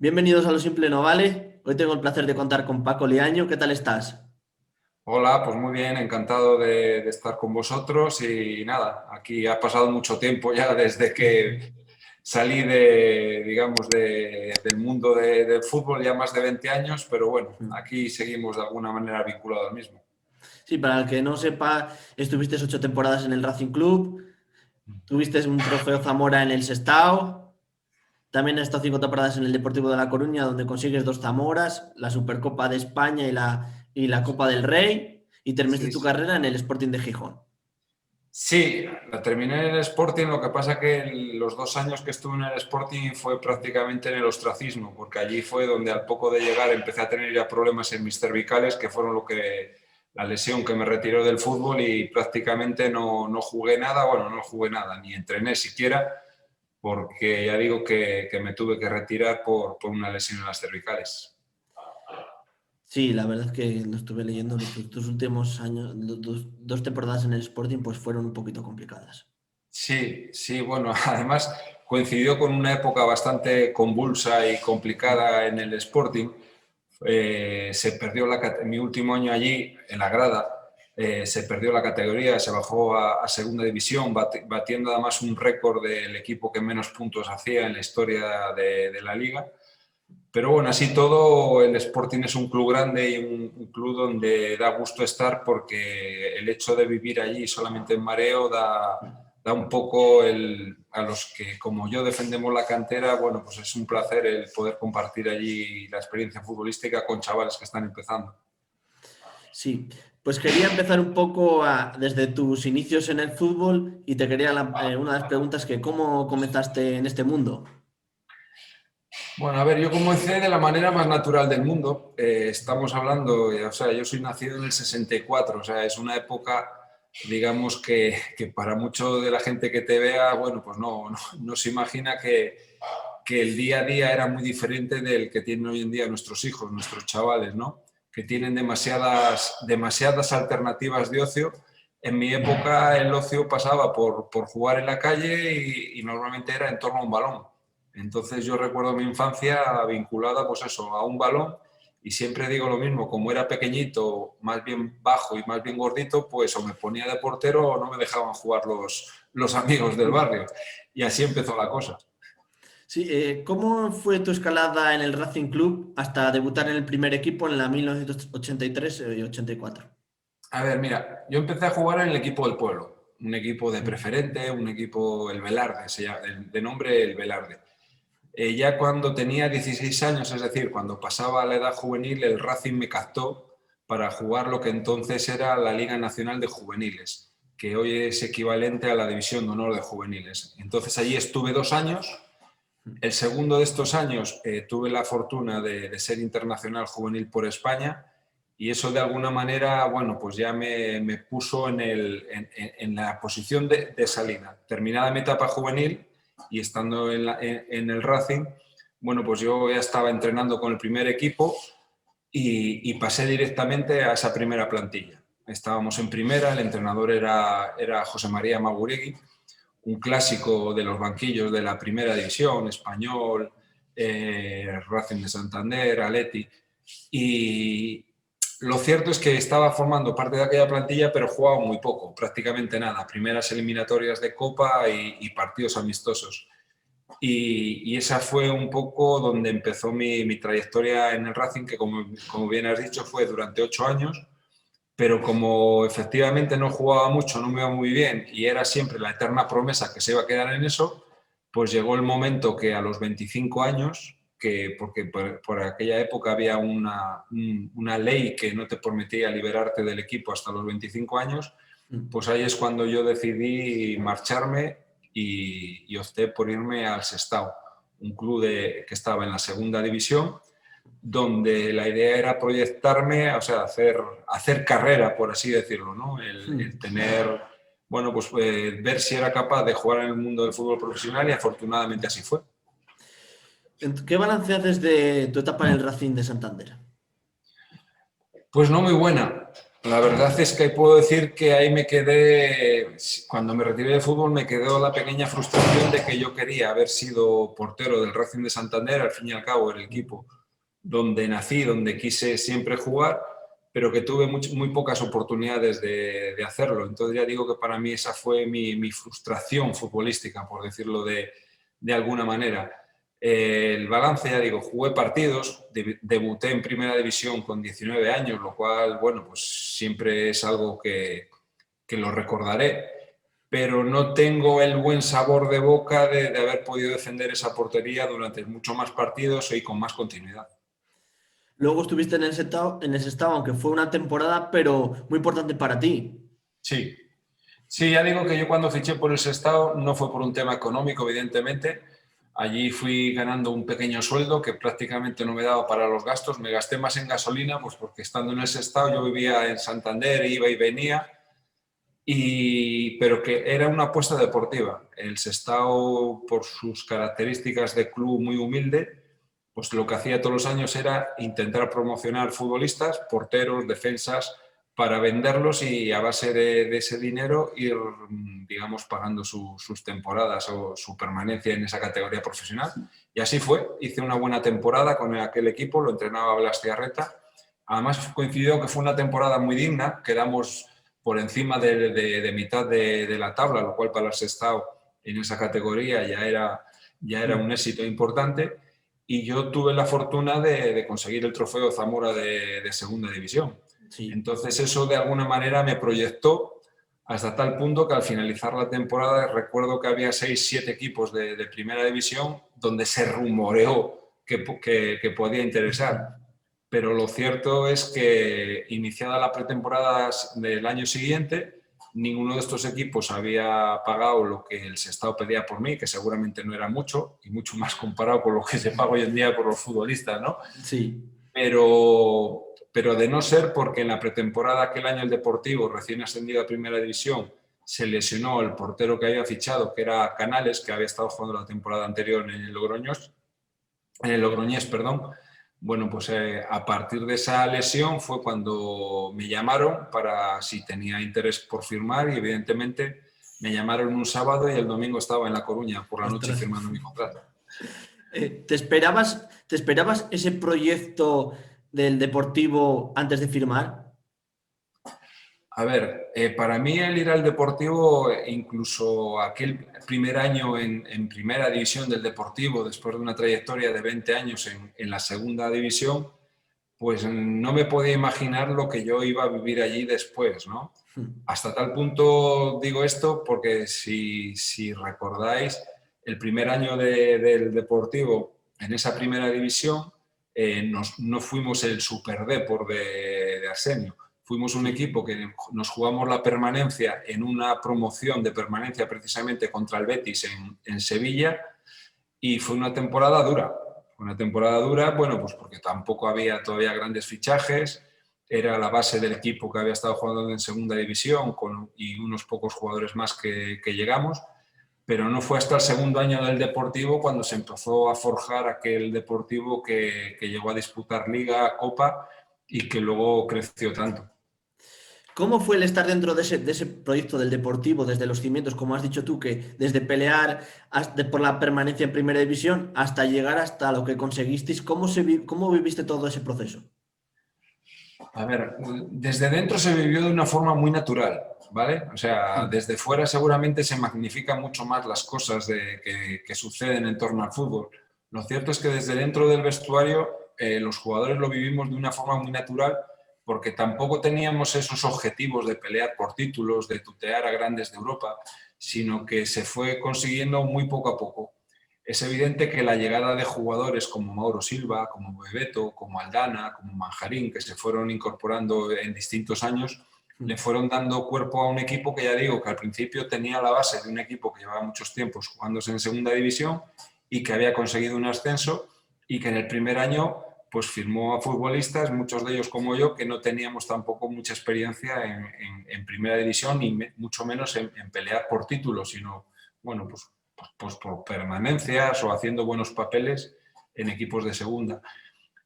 Bienvenidos a Lo Simple No Vale. Hoy tengo el placer de contar con Paco Liaño. ¿Qué tal estás? Hola, pues muy bien, encantado de estar con vosotros y nada, aquí ha pasado mucho tiempo ya desde que salí del mundo del fútbol, ya más de 20 años, pero bueno, aquí seguimos de alguna manera vinculados al mismo. Sí, para el que no sepa, estuviste 8 temporadas en el Racing Club, tuviste un trofeo Zamora en el Sestao, también has estado 5 temporadas en el Deportivo de La Coruña, donde consigues dos Zamoras, la Supercopa de España y la Copa del Rey, y terminaste Sí, tu sí. carrera en el Sporting de Gijón. Sí, la terminé en el Sporting, lo que pasa que los 2 años que estuve en el Sporting fue prácticamente en el ostracismo, porque allí fue donde al poco de llegar empecé a tener ya problemas en mis cervicales, que fueron la lesión que me retiró del fútbol y prácticamente no jugué nada, bueno, no jugué nada, ni entrené siquiera, porque ya digo que me tuve que retirar por una lesión en las cervicales. Sí, la verdad es que lo estuve leyendo, tus últimos años, los dos temporadas en el Sporting, pues fueron un poquito complicadas. Sí, sí, bueno, además coincidió con una época bastante convulsa y complicada en el Sporting. Se perdió mi último año allí en la grada, se perdió la categoría, se bajó a segunda división, batiendo además un récord del equipo que menos puntos hacía en la historia de la liga. Pero bueno, así todo, el Sporting es un club grande y un club donde da gusto estar porque el hecho de vivir allí solamente en mareo da un poco a los que, como yo, defendemos la cantera, bueno, pues es un placer el poder compartir allí la experiencia futbolística con chavales que están empezando. Sí, pues quería empezar un poco desde tus inicios en el fútbol y te quería una de las preguntas que ¿cómo comenzaste en este mundo? Bueno, a ver, yo comencé de la manera más natural del mundo. Estamos hablando, o sea, yo soy nacido en el 64, o sea, es una época, digamos, que para mucho de la gente que te vea, bueno, pues no se imagina que el día a día era muy diferente del que tienen hoy en día nuestros hijos, nuestros chavales, ¿no? Que tienen demasiadas alternativas de ocio. En mi época el ocio pasaba por jugar en la calle y normalmente era en torno a un balón. Entonces yo recuerdo mi infancia vinculada pues eso, a un balón y siempre digo lo mismo, como era pequeñito, más bien bajo y más bien gordito, pues o me ponía de portero o no me dejaban jugar los amigos del barrio. Y así empezó la cosa. Sí, ¿cómo fue tu escalada en el Racing Club hasta debutar en el primer equipo en la 1983 y 84? A ver, mira, yo empecé a jugar en el equipo del pueblo, un equipo de preferente, un equipo, el Velarde, de nombre el Velarde. Ya cuando tenía 16 años, es decir, cuando pasaba a la edad juvenil, el Racing me captó para jugar lo que entonces era la Liga Nacional de Juveniles, que hoy es equivalente a la División de Honor de Juveniles. Entonces allí estuve 2 años. El segundo de estos años tuve la fortuna de ser internacional juvenil por España y eso de alguna manera, bueno, pues ya me puso en la posición de salida. Terminada mi etapa juvenil y estando en el Racing, bueno, pues yo ya estaba entrenando con el primer equipo y pasé directamente a esa primera plantilla. Estábamos en primera, el entrenador era José María Maguregui, un clásico de los banquillos de la primera división, Español, Racing de Santander, Atleti. Y lo cierto es que estaba formando parte de aquella plantilla, pero jugaba muy poco, prácticamente nada. Primeras eliminatorias de Copa y partidos amistosos. Y esa fue un poco donde empezó mi trayectoria en el Racing, que como bien has dicho fue durante 8 años, pero como efectivamente no jugaba mucho, no me iba muy bien y era siempre la eterna promesa que se iba a quedar en eso, pues llegó el momento que a los 25 años, porque por aquella época había una ley que no te permitía liberarte del equipo hasta los 25 años, pues ahí es cuando yo decidí marcharme y opté por irme al Sestao, un club que estaba en la segunda división, donde la idea era proyectarme, o sea, hacer carrera, por así decirlo, ¿no? El tener, bueno, pues ver si era capaz de jugar en el mundo del fútbol profesional y afortunadamente así fue. ¿Qué balance haces de tu etapa en el Racing de Santander? Pues no muy buena. La verdad es que puedo decir que ahí me quedé, cuando me retiré del fútbol, me quedó la pequeña frustración de que yo quería haber sido portero del Racing de Santander, al fin y al cabo el equipo donde nací, donde quise siempre jugar, pero que tuve muy pocas oportunidades de hacerlo. Entonces ya digo que para mí esa fue mi frustración futbolística, por decirlo de alguna manera. El balance, ya digo, jugué partidos, debuté en primera división con 19 años, lo cual, bueno, pues siempre es algo que lo recordaré, pero no tengo el buen sabor de boca de haber podido defender esa portería durante muchos más partidos y con más continuidad. Luego estuviste en el Sestao, aunque fue una temporada, pero muy importante para ti. Sí, sí, ya digo que yo cuando fiché por el Sestao no fue por un tema económico, evidentemente. Allí fui ganando un pequeño sueldo que prácticamente no me daba para los gastos. Me gasté más en gasolina, pues porque estando en el Sestao yo vivía en Santander, iba y venía, pero que era una apuesta deportiva. El Sestao, por sus características de club muy humilde, pues lo que hacía todos los años era intentar promocionar futbolistas, porteros, defensas, para venderlos y a base de ese dinero ir, digamos, pagando sus temporadas o su permanencia en esa categoría profesional. Y así fue. Hice una buena temporada con aquel equipo, lo entrenaba Blas Tiarreta. Además coincidió que fue una temporada muy digna, quedamos por encima de mitad de la tabla, lo cual para el Sestao en esa categoría ya era un éxito importante. Y yo tuve la fortuna de conseguir el trofeo Zamora de segunda división. Sí. Entonces eso de alguna manera me proyectó hasta tal punto que al finalizar la temporada recuerdo que había 6, 7 equipos de primera división donde se rumoreó que podía interesar. Pero lo cierto es que iniciada la pretemporada del año siguiente, ninguno de estos equipos había pagado lo que el Sestao pedía por mí, que seguramente no era mucho, y mucho más comparado con lo que se paga hoy en día por los futbolistas, ¿no? Sí. Pero de no ser porque en la pretemporada aquel año el Deportivo, recién ascendido a Primera División, se lesionó el portero que había fichado, que era Canales, que había estado jugando la temporada anterior en el Logroñés, perdón. Bueno, pues a partir de esa lesión fue cuando me llamaron para si tenía interés por firmar y evidentemente me llamaron un sábado y el domingo estaba en La Coruña por la noche Ostras. firmando mi contrato. Te esperabas ese proyecto del Deportivo antes de firmar? A ver, para mí el ir al Deportivo, incluso aquel primer año en Primera División del Deportivo, después de una trayectoria de 20 años en la Segunda División, pues no me podía imaginar lo que yo iba a vivir allí después, ¿no? Hasta tal punto digo esto porque si recordáis, el primer año del Deportivo en esa Primera División no fuimos el Super Depor de Arsenio. Fuimos un Sí. equipo que nos jugamos la permanencia en una promoción de permanencia precisamente contra el Betis en Sevilla y fue una temporada dura. Una temporada dura, bueno, pues porque tampoco había todavía grandes fichajes, era la base del equipo que había estado jugando en segunda división y unos pocos jugadores más que llegamos, pero no fue hasta el segundo año del Deportivo cuando se empezó a forjar aquel Deportivo que llegó a disputar Liga, Copa y que luego creció tanto. ¿Cómo fue el estar dentro de ese proyecto del Deportivo, desde los cimientos, como has dicho tú, que desde pelear por la permanencia en Primera División hasta llegar hasta lo que conseguisteis? ¿Cómo viviste todo ese proceso? A ver, desde dentro se vivió de una forma muy natural, ¿vale? O sea, desde fuera seguramente se magnifican mucho más las cosas que suceden en torno al fútbol. Lo cierto es que desde dentro del vestuario los jugadores lo vivimos de una forma muy natural porque tampoco teníamos esos objetivos de pelear por títulos, de tutear a grandes de Europa, sino que se fue consiguiendo muy poco a poco. Es evidente que la llegada de jugadores como Mauro Silva, como Bebeto, como Aldana, como Manjarín, que se fueron incorporando en distintos años, le fueron dando cuerpo a un equipo que ya digo que al principio tenía la base de un equipo que llevaba muchos tiempos jugándose en segunda división y que había conseguido un ascenso y que en el primer año pues firmó a futbolistas, muchos de ellos como yo, que no teníamos tampoco mucha experiencia en primera división y mucho menos en pelear por títulos, sino bueno, pues por permanencias o haciendo buenos papeles en equipos de segunda.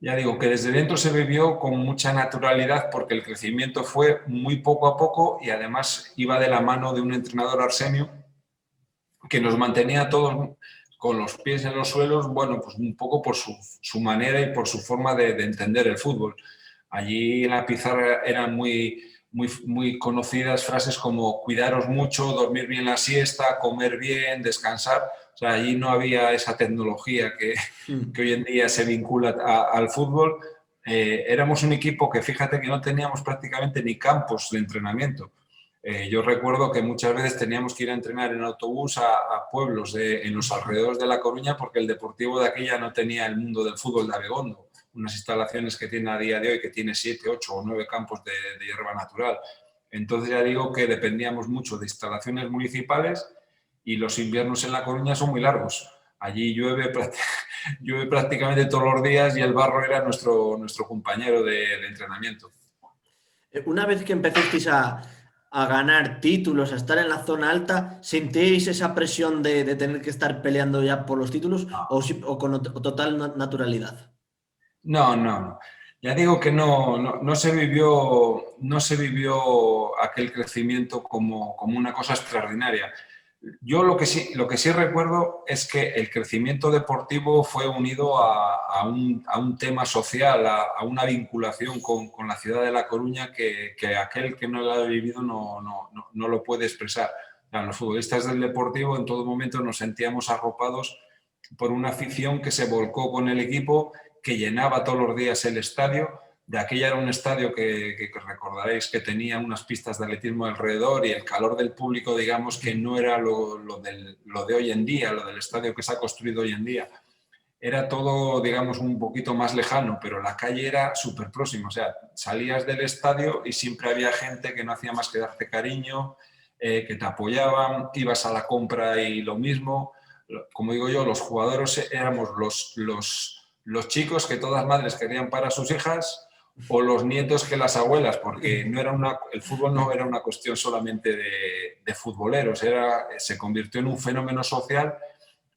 ya digo, que desde dentro se vivió con mucha naturalidad porque el crecimiento fue muy poco a poco y además iba de la mano de un entrenador, Arsenio, que nos mantenía a todos con los pies en los suelos, bueno, pues un poco por su manera y por su forma de entender el fútbol. Allí en la pizarra eran muy conocidas frases como cuidaros mucho, dormir bien la siesta, comer bien, descansar. O sea, allí no había esa tecnología que hoy en día se vincula al fútbol. Éramos un equipo que fíjate que no teníamos prácticamente ni campos de entrenamiento. Yo recuerdo que muchas veces teníamos que ir a entrenar en autobús a pueblos en los alrededores de La Coruña porque el Deportivo de aquella no tenía el mundo del fútbol de Abegondo, unas instalaciones que tiene a día de hoy, que tiene 7, 8 o 9 campos de hierba natural. Entonces ya digo que dependíamos mucho de instalaciones municipales y los inviernos en La Coruña son muy largos. Allí llueve prácticamente todos los días y el barro era nuestro compañero de entrenamiento. Una vez que empezasteis a ganar títulos, a estar en la zona alta, ¿sentíais esa presión de tener que estar peleando ya por los títulos o con total naturalidad? No, no, no. Ya digo que no se vivió aquel crecimiento como una cosa extraordinaria. Yo lo que sí recuerdo es que el crecimiento deportivo fue unido a un tema social, a una vinculación con la ciudad de La Coruña que aquel que no lo ha vivido no lo puede expresar. O sea, los futbolistas del Deportivo en todo momento nos sentíamos arropados por una afición que se volcó con el equipo, que llenaba todos los días el estadio. De aquella era un estadio que recordaréis que tenía unas pistas de atletismo alrededor y el calor del público, digamos, que no era lo de hoy en día, lo del estadio que se ha construido hoy en día. Era todo, digamos, un poquito más lejano, pero la calle era súper próxima. O sea, salías del estadio y siempre había gente que no hacía más que darte cariño, que te apoyaban, ibas a la compra y lo mismo. Como digo yo, los jugadores éramos los chicos que todas madres querían para sus hijas o los nietos que las abuelas, porque el fútbol no era una cuestión solamente de futboleros, se convirtió en un fenómeno social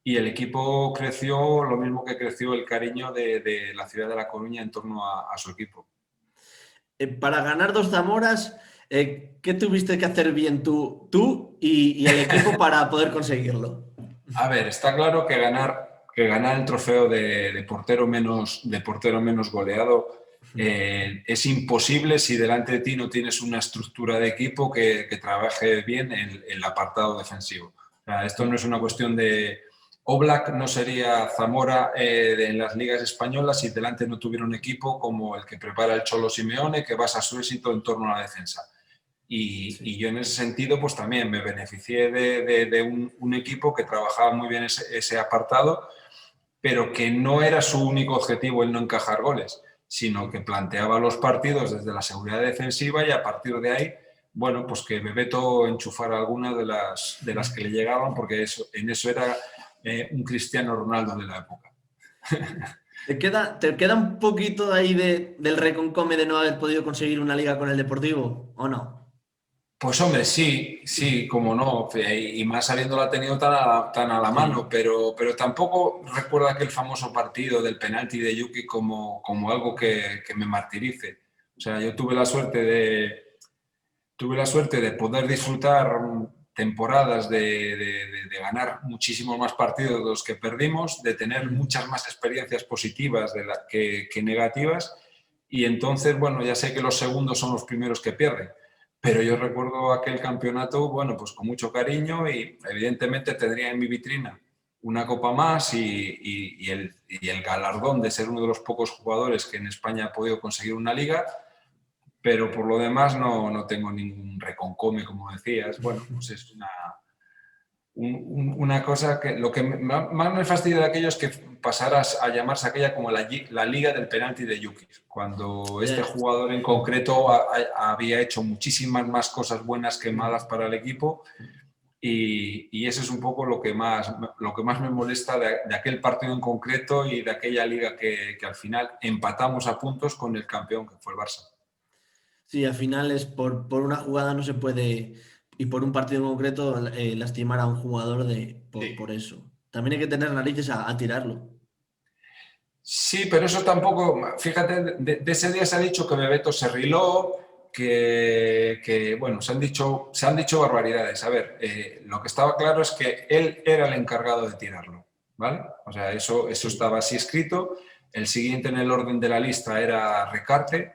y el equipo creció lo mismo que creció el cariño de la ciudad de La Coruña en torno a su equipo. Para ganar dos Zamoras, ¿qué tuviste que hacer bien tú y el equipo para poder conseguirlo? A ver, está claro que ganar el trofeo de portero menos goleado es imposible si delante de ti no tienes una estructura de equipo que trabaje bien en el apartado defensivo. O sea, esto no es una cuestión de... Oblak no sería Zamora en las ligas españolas si delante no tuviera un equipo como el que prepara el Cholo Simeone, que basa su éxito en torno a la defensa. Y yo en ese sentido, pues también me beneficié de un equipo que trabajaba muy bien ese apartado, pero que no era su único objetivo el no encajar goles, sino que planteaba los partidos desde la seguridad defensiva y a partir de ahí, bueno, pues que Bebeto enchufara alguna de las que le llegaban, porque en eso era un Cristiano Ronaldo de la época. ¿Te queda un poquito ahí del reconcome de no haber podido conseguir una liga con el Deportivo o no? Pues hombre, sí, sí, como no, y más habiéndola tenido tan a la mano, Sí. pero tampoco recuerdo aquel famoso partido del penalti de Yuki como algo que me martirice. O sea, yo tuve la suerte de poder disfrutar temporadas de ganar muchísimos más partidos de los que perdimos, de tener muchas más experiencias positivas que negativas, y entonces, bueno, ya sé que los segundos son los primeros que pierden, pero yo recuerdo aquel campeonato, bueno, pues con mucho cariño y evidentemente tendría en mi vitrina una copa más y el galardón de ser uno de los pocos jugadores que en España ha podido conseguir una liga, pero por lo demás no tengo ningún reconcome, como decías. Bueno, pues es una cosa que lo que más me fastidia de aquello es que pasaras a llamarse aquella como la liga del penalti de Yuki, cuando este jugador en concreto había hecho muchísimas más cosas buenas que malas para el equipo, y eso es un poco lo que más me molesta de aquel partido en concreto y de aquella liga que al final empatamos a puntos con el campeón, que fue el Barça. Sí, al final es por una jugada no se puede, y por un partido en concreto, lastimar a un jugador por Sí. eso. También hay que tener narices a tirarlo. Sí, pero eso tampoco, fíjate, de ese día se ha dicho que Bebeto se riló, bueno, se han dicho barbaridades. A ver, lo que estaba claro es que él era el encargado de tirarlo, ¿vale? O sea, eso Sí. estaba así escrito. El siguiente en el orden de la lista era Recarte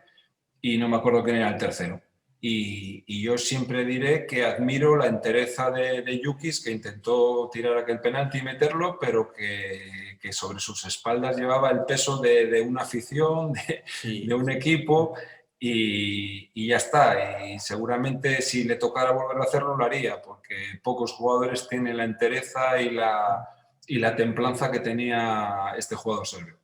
y no me acuerdo quién era el tercero. Y yo siempre diré que admiro la entereza de Yukis, que intentó tirar aquel penalti y meterlo, pero que sobre sus espaldas llevaba el peso de una afición, de Sí. un equipo, y ya está. Y seguramente si le tocara volver a hacerlo, lo haría, porque pocos jugadores tienen la entereza y la templanza que tenía este jugador serbio.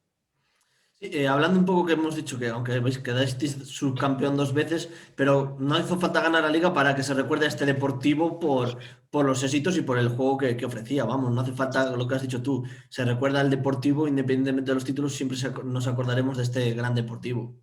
Sí, hablando un poco que hemos dicho que aunque veis quedasteis subcampeón 2 veces, pero no hizo falta ganar la liga para que se recuerde a este Deportivo por los éxitos y por el juego que ofrecía. Vamos, no hace falta lo que has dicho tú. Se recuerda al Deportivo, independientemente de los títulos, siempre nos acordaremos de este gran Deportivo.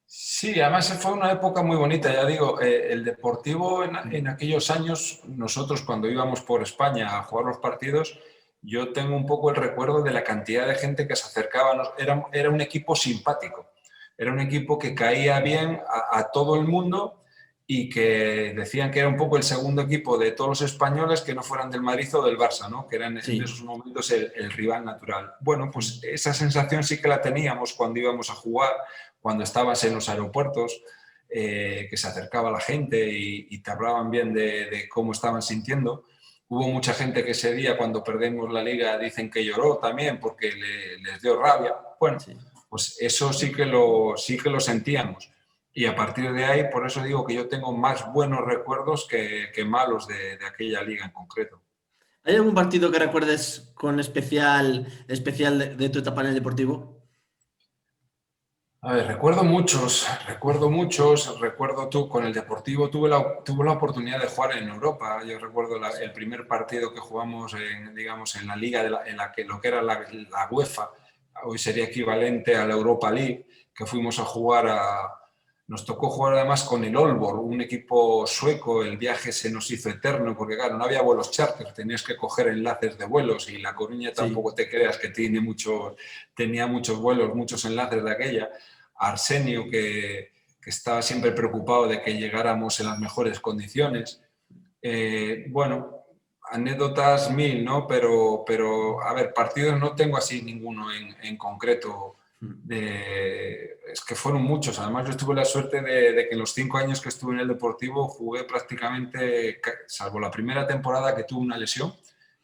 Sí, además fue una época muy bonita, ya digo, el Deportivo en aquellos años, nosotros cuando íbamos por España a jugar los partidos, yo tengo un poco el recuerdo de la cantidad de gente que se acercaba, era un equipo simpático, era un equipo que caía bien a todo el mundo y que decían que era un poco el segundo equipo de todos los españoles que no fueran del Madrid o del Barça, ¿no? Que eran en Sí. esos momentos el rival natural. Bueno, pues Mm. esa sensación sí que la teníamos cuando íbamos a jugar, cuando estabas en los aeropuertos, que se acercaba la gente y te hablaban bien de cómo estaban sintiendo. Hubo mucha gente que ese día, cuando perdimos la liga, dicen que lloró también porque les dio rabia. Bueno, Sí. pues eso sí que lo sentíamos. Y a partir de ahí, por eso digo que yo tengo más buenos recuerdos que malos de aquella liga en concreto. ¿Hay algún partido que recuerdes con especial de tu etapa en el Deportivo? A ver, recuerdo tú, con el Deportivo tuve la oportunidad de jugar en Europa. Yo recuerdo el primer partido que jugamos en, digamos, en la liga en la que lo que era la UEFA, hoy sería equivalente a la Europa League, que fuimos a jugar nos tocó jugar además con el Aalborg, un equipo sueco. El viaje se nos hizo eterno porque, claro, no había vuelos charter, tenías que coger enlaces de vuelos y La Coruña Sí. tampoco te creas que tenía muchos vuelos, muchos enlaces de aquella. Arsenio, que estaba siempre preocupado de que llegáramos en las mejores condiciones. Bueno, anécdotas mil, ¿no? A ver, partidos no tengo así ninguno en concreto. Mm. Es que fueron muchos. Además, yo tuve la suerte de que en los 5 años que estuve en el Deportivo jugué prácticamente, salvo la primera temporada que tuve una lesión,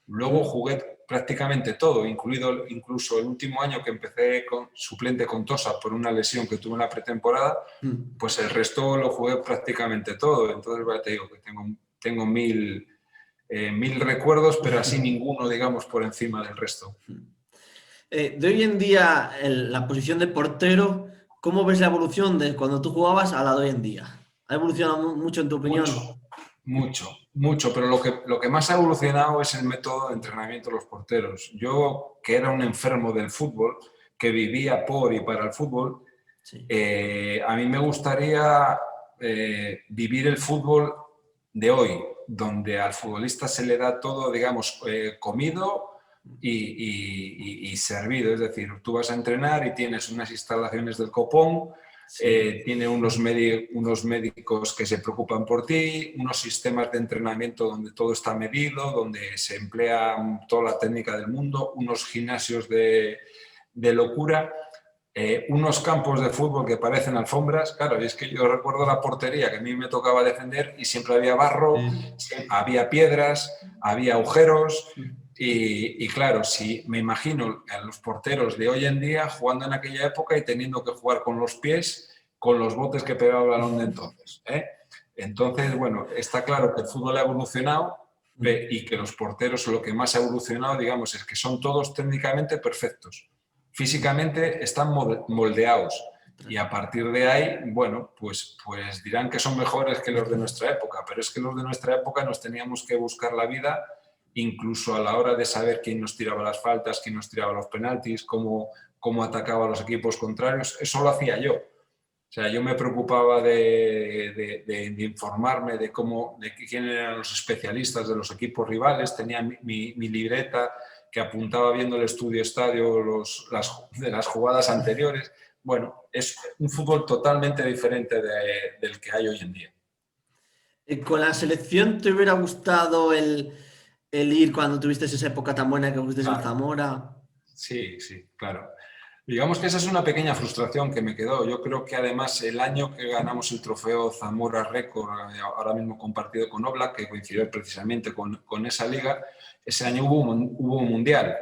luego Mm. jugué prácticamente todo, incluido incluso el último año que empecé con suplente con Tosa por una lesión que tuve en la pretemporada, Mm. pues el resto lo jugué prácticamente todo. Entonces, ya te digo que tengo mil recuerdos, pero así ninguno, digamos, por encima del resto. De hoy en día, la posición de portero, ¿cómo ves la evolución de cuando tú jugabas a la de hoy en día? ¿Ha evolucionado mucho en tu Mucho, opinión? mucho, pero lo que más ha evolucionado es el método de entrenamiento de los porteros. Yo, que era un enfermo del fútbol, que vivía por y para el fútbol, Sí. a mí me gustaría vivir el fútbol de hoy, donde al futbolista se le da todo, digamos, comido y servido. Es decir, tú vas a entrenar y tienes unas instalaciones del copón, Sí. tiene unos médicos que se preocupan por ti, unos sistemas de entrenamiento donde todo está medido, donde se emplea toda la técnica del mundo, unos gimnasios de locura. Unos campos de fútbol que parecen alfombras. Claro, y es que yo recuerdo la portería que a mí me tocaba defender y siempre había barro, Sí. había piedras, había agujeros y claro, si me imagino a los porteros de hoy en día jugando en aquella época y teniendo que jugar con los pies, con los botes que pegaba el balón de entonces. Entonces, bueno, está claro que el fútbol ha evolucionado y que los porteros lo que más ha evolucionado, digamos, es que son todos técnicamente perfectos, físicamente están moldeados y a partir de ahí, bueno, pues dirán que son mejores que los de nuestra época, pero es que los de nuestra época nos teníamos que buscar la vida incluso a la hora de saber quién nos tiraba las faltas, quién nos tiraba los penaltis, cómo atacaba a los equipos contrarios. Eso lo hacía yo. sea, yo me preocupaba de informarme de quién eran los especialistas de los equipos rivales, tenía mi libreta que apuntaba viendo el estudio estadio de las jugadas anteriores. Bueno, es un fútbol totalmente diferente del que hay hoy en día. ¿Con la selección te hubiera gustado el ir cuando tuviste esa época tan buena que fuiste el Claro. Zamora? Sí, sí, claro. Digamos que esa es una pequeña frustración que me quedó. Yo creo que además el año que ganamos el trofeo Zamora Récord, ahora mismo compartido con Oblak, que coincidió precisamente con esa liga, ese año hubo un mundial.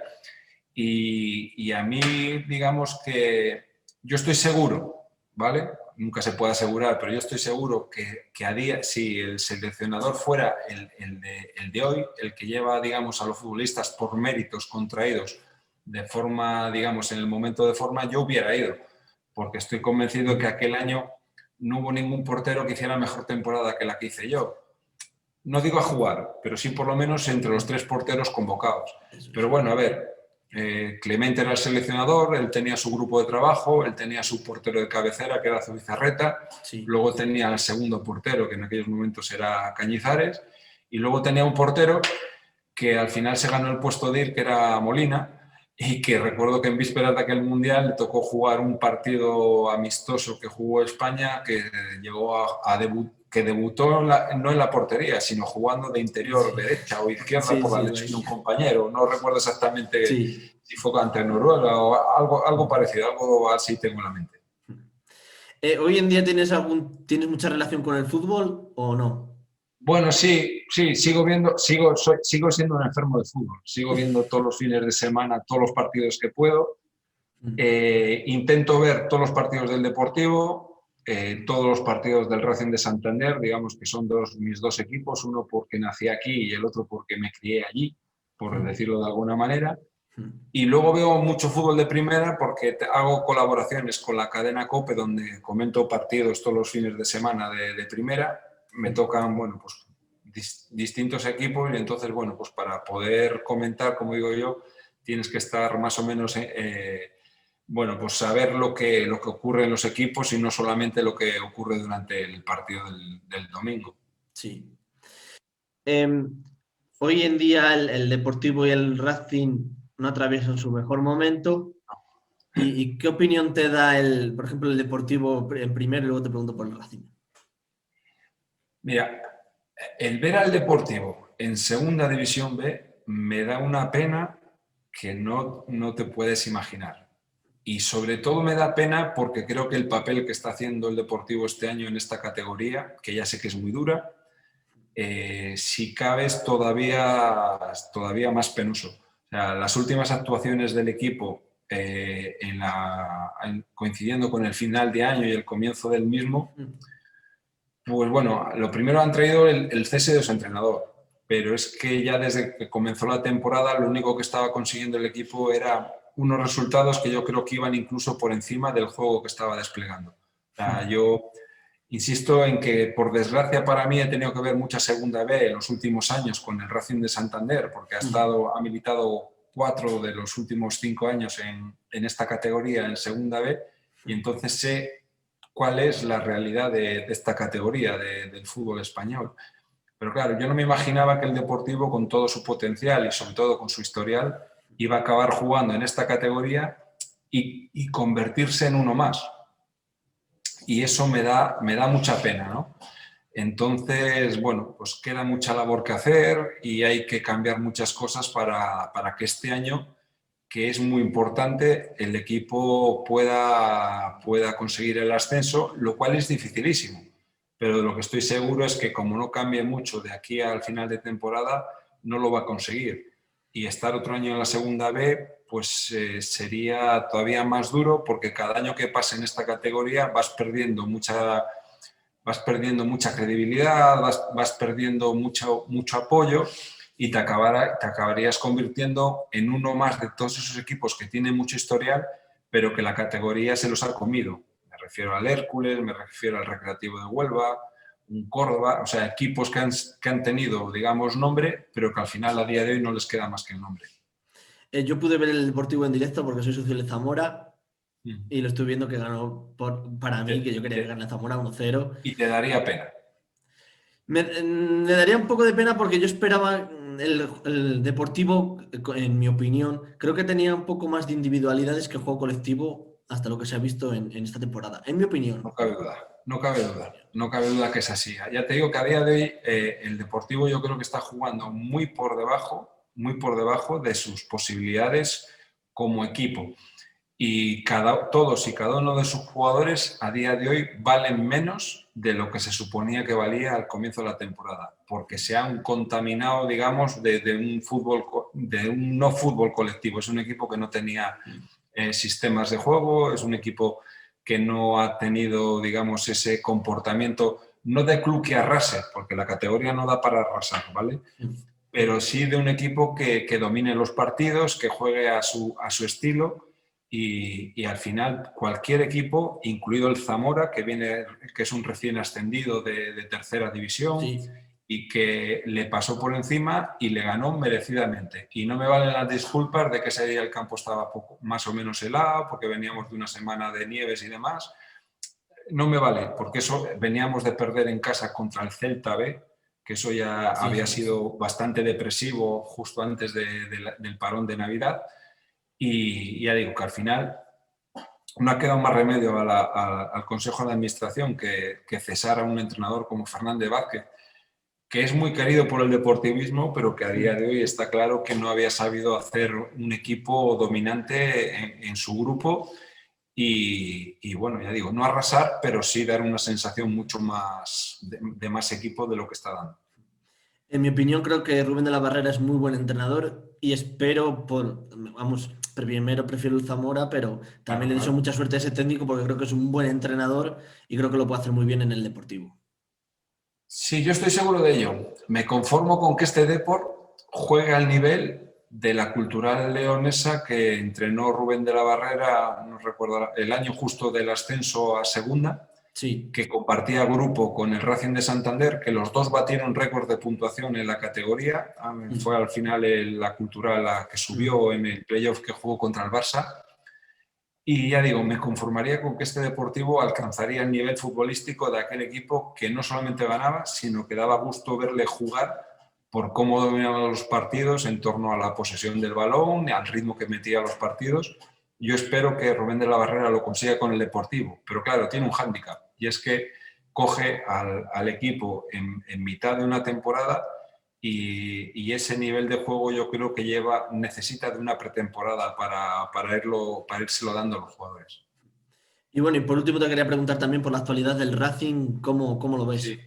Y a mí, digamos que yo estoy seguro, ¿vale? Nunca se puede asegurar, pero yo estoy seguro que si el seleccionador fuera el de hoy, el que lleva, digamos, a los futbolistas por méritos contraídos de forma, digamos, en el momento de forma, yo hubiera ido, porque estoy convencido de que aquel año no hubo ningún portero que hiciera mejor temporada que la que hice yo. No digo a jugar, pero sí por lo menos entre los 3 porteros convocados. Pero bueno, a ver, Clemente era el seleccionador, él tenía su grupo de trabajo, él tenía su portero de cabecera, que era Zubizarreta, Sí. luego tenía el segundo portero, que en aquellos momentos era Cañizares, y luego tenía un portero que al final se ganó el puesto de ir, que era Molina, y que recuerdo que en vísperas de aquel Mundial le tocó jugar un partido amistoso que jugó España, que llegó que debutó no en la portería, sino jugando de interior derecha o izquierda por la lesión de un compañero. No recuerdo exactamente Sí. si fue ante Noruega o algo parecido, algo así tengo en la mente. ¿Hoy en día tienes mucha relación con el fútbol o no? Bueno, sí, sigo siendo un enfermo de fútbol. Sigo viendo todos los fines de semana, todos los partidos que puedo. Intento ver todos los partidos del Deportivo, todos los partidos del Racing de Santander, digamos que son mis 2 equipos, uno porque nací aquí y el otro porque me crié allí, por decirlo de alguna manera. Y luego veo mucho fútbol de primera porque hago colaboraciones con la cadena COPE, donde comento partidos todos los fines de semana de primera. Me tocan, bueno, pues distintos equipos y entonces, bueno, pues para poder comentar, como digo yo, tienes que estar más o menos, bueno, pues saber lo que ocurre en los equipos y no solamente lo que ocurre durante el partido del domingo. Sí. Hoy en día el Deportivo y el Racing no atraviesan su mejor momento. ¿Y qué opinión te da por ejemplo, el Deportivo en primero y luego te pregunto por el Racing? Mira, el ver al Deportivo en Segunda División B me da una pena que no te puedes imaginar. Y sobre todo me da pena porque creo que el papel que está haciendo el Deportivo este año en esta categoría, que ya sé que es muy dura, si cabe es todavía más penoso. O sea, las últimas actuaciones del equipo coincidiendo con el final de año y el comienzo del mismo, pues bueno, lo primero han traído el cese de su entrenador, pero es que ya desde que comenzó la temporada lo único que estaba consiguiendo el equipo era unos resultados que yo creo que iban incluso por encima del juego que estaba desplegando. O sea, yo insisto en que, por desgracia para mí, he tenido que ver mucha Segunda B en los últimos años con el Racing de Santander, porque ha militado 4 de los últimos 5 años en esta categoría, en Segunda B, y entonces sé cuál es la realidad de esta categoría del fútbol español. Pero claro, yo no me imaginaba que el Deportivo, con todo su potencial y sobre todo con su historial, iba a acabar jugando en esta categoría y convertirse en uno más. Y eso me da mucha pena, ¿no? Entonces, bueno, pues queda mucha labor que hacer y hay que cambiar muchas cosas para que este año, que es muy importante, el equipo pueda conseguir el ascenso, lo cual es dificilísimo. Pero de lo que estoy seguro es que, como no cambie mucho de aquí al final de temporada, no lo va a conseguir. Y estar otro año en la Segunda B, pues sería todavía más duro, porque cada año que pase en esta categoría vas perdiendo mucha credibilidad, vas perdiendo mucho apoyo y te acabarías convirtiendo en uno más de todos esos equipos que tienen mucho historial, pero que la categoría se los ha comido. Me refiero al Hércules, me refiero al Recreativo de Huelva, un Córdoba, o sea, equipos que han tenido, digamos, nombre, pero que al final a día de hoy no les queda más que el nombre. Yo pude ver el Deportivo en directo porque soy socio de Zamora y lo estoy viendo que ganó para mí, que yo quería que ganara Zamora 1-0. Y te daría pena. Me daría un poco de pena porque yo esperaba el Deportivo, en mi opinión, creo que tenía un poco más de individualidades que juego colectivo hasta lo que se ha visto en esta temporada, en mi opinión. No cabe duda, no cabe duda, no cabe duda que es así. Ya te digo que a día de hoy el Deportivo yo creo que está jugando muy por debajo de sus posibilidades como equipo. Y todos y cada uno de sus jugadores a día de hoy valen menos de lo que se suponía que valía al comienzo de la temporada, porque se han contaminado, digamos, de un fútbol, de un no fútbol colectivo. Es un equipo que no tenía sistemas de juego, es un equipo que no ha tenido, digamos, ese comportamiento, no de club que arrase, porque la categoría no da para arrasar, ¿vale? Pero sí de un equipo que domine los partidos, que juegue a su estilo y al final cualquier equipo, incluido el Zamora, que es un recién ascendido de tercera división Sí, y que le pasó por encima y le ganó merecidamente. Y no me valen las disculpas de que ese día el campo estaba más o menos helado, porque veníamos de una semana de nieves y demás. No me vale, porque eso veníamos de perder en casa contra el Celta B, que eso ya sí, había sí. sido bastante depresivo justo antes del parón de Navidad. Y ya digo que al final no ha quedado más remedio al Consejo de Administración que cesar a un entrenador como Fernández Vázquez, que es muy querido por el deportivismo, pero que a día de hoy está claro que no había sabido hacer un equipo dominante en su grupo y bueno, ya digo, no arrasar, pero sí dar una sensación mucho más de más equipo de lo que está dando. En mi opinión, creo que Rubén de la Barrera es muy buen entrenador y espero vamos, primero prefiero el Zamora, pero también Claro, le deseo claro. mucha suerte a ese técnico porque creo que es un buen entrenador y creo que lo puede hacer muy bien en el Deportivo. Sí, yo estoy seguro de ello. Me conformo con que este Depor juegue al nivel de la Cultural Leonesa que entrenó Rubén de la Barrera, no recuerdo, el año justo del ascenso a segunda, Sí, que compartía grupo con el Racing de Santander, que los dos batieron récord de puntuación en la categoría. Fue al final la Cultural la que subió en el playoff que jugó contra el Barça. Y ya digo, me conformaría con que este Deportivo alcanzaría el nivel futbolístico de aquel equipo que no solamente ganaba, sino que daba gusto verle jugar por cómo dominaba los partidos en torno a la posesión del balón, al ritmo que metía los partidos. Yo espero que Rubén de la Barrera lo consiga con el Deportivo, pero claro, tiene un hándicap y es que coge al equipo en mitad de una temporada y ese nivel de juego yo creo que necesita de una pretemporada para írselo dando a los jugadores. y bueno, y por último te quería preguntar también por la actualidad del Racing, ¿cómo lo ves? Sí.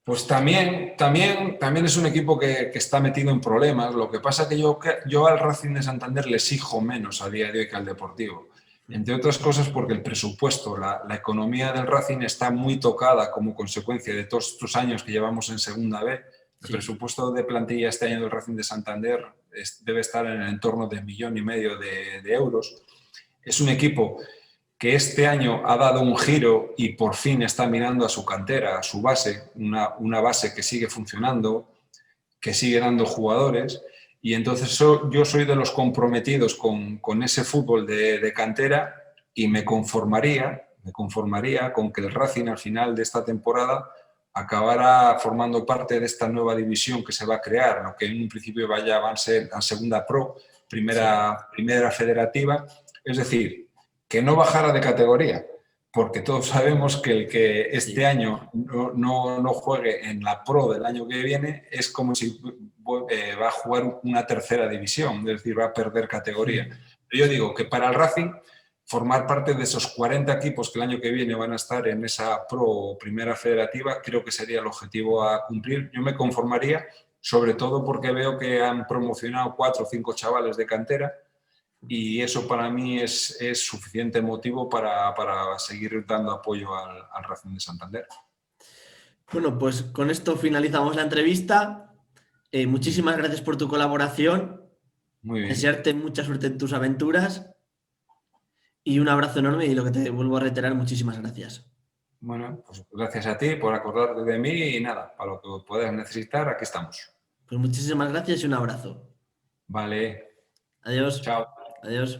Pues también es un equipo que está metido en problemas. Lo que pasa es que yo al Racing de Santander le exijo menos a día de hoy que al Deportivo. Entre otras cosas porque el presupuesto, la economía del Racing está muy tocada como consecuencia de todos estos años que llevamos en Segunda B. El Sí, presupuesto de plantilla este año del Racing de Santander debe estar en el entorno de 1,5 millones de euros. Es un equipo que este año ha dado un giro y por fin está mirando a su cantera, a su base, una base que sigue funcionando, que sigue dando jugadores. Y entonces yo soy de los comprometidos con ese fútbol de cantera y me conformaría con que el Racing al final de esta temporada acabara formando parte de esta nueva división que se va a crear, lo que en un principio vaya a ser a Segunda Pro, sí, primera federativa. Es decir, que no bajara de categoría, porque todos sabemos que el que este sí. año no juegue en la Pro del año que viene es como si va a jugar una tercera división, es decir, va a perder categoría. Yo digo que para el Racing, formar parte de esos 40 equipos que el año que viene van a estar en esa Pro primera federativa, creo que sería el objetivo a cumplir. Yo me conformaría, sobre todo porque veo que han promocionado 4 o 5 chavales de cantera, y eso para mí es suficiente motivo para seguir dando apoyo al Racing de Santander. Bueno, pues con esto finalizamos la entrevista. Muchísimas gracias por tu colaboración. Muy bien. Desearte mucha suerte en tus aventuras y un abrazo enorme y lo que te vuelvo a reiterar, muchísimas gracias. Bueno, pues gracias a ti por acordarte de mí y nada, para lo que puedas necesitar, aquí estamos. Pues muchísimas gracias y un abrazo. Vale, Adiós. chao. Adiós.